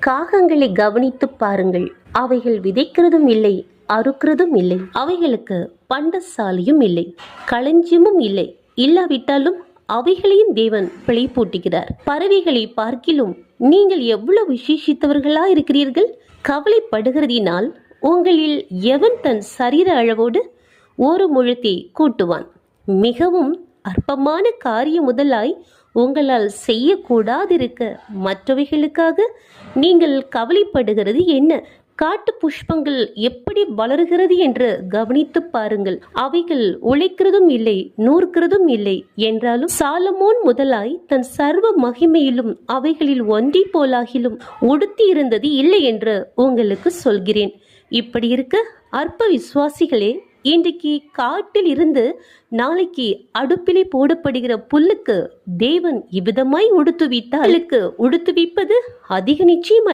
காகங்களை கவனித்து பாருங்கள். அவைகள் விதைக்கிறதும் இல்லை, அறுக்கிறதும் இல்லை. அவைகளுக்கு பண்டசாலையும் இல்லை, களஞ்சியமும் இல்லை. இல்லாவிட்டாலும் அவைகளையும் தேவன் பிழைப்பூட்டுகிறார். பறவைகளை பார்க்கிலும் நீங்கள் எவ்வளவு விசேஷித்தவர்களா இருக்கிறீர்கள். கவலைப்படுகிறதினால் உங்களில் எவன் தன் சரீர அளவோடு ஒரு முழத்தை கூட்டுவான்? மிகவும் அற்பமான காரியம் முதலாய் உங்களால் செய்யக்கூடாதிருக்க மற்றவைகளுக்காக நீங்கள் கவலைப்படுகிறது என்ன? காட்டு புஷ்பங்கள் எப்படி வளருகிறது என்று கவனித்து பாருங்கள். அவைகள் உழைக்கிறதும் இல்லை, நூற்கிறதும் இல்லை. என்றாலும் சாலமோன் முதலாய் தன் சர்வ மகிமையிலும் அவைகளில் ஒன்றி போலாகிலும் உடுத்தி இருந்தது இல்லை என்று உங்களுக்கு சொல்கிறேன். இப்படி இருக்க அற்ப விசுவாசிகளே, இன்றைக்கு காட்டில் இருந்து நாளைக்கு அடுப்பிலே போடப்படுகிற புல்லுக்கு தேவன் இவ்விதமாய் உடுத்துவித்தால் உடுத்துவிப்பது அதிக நிச்சயம்.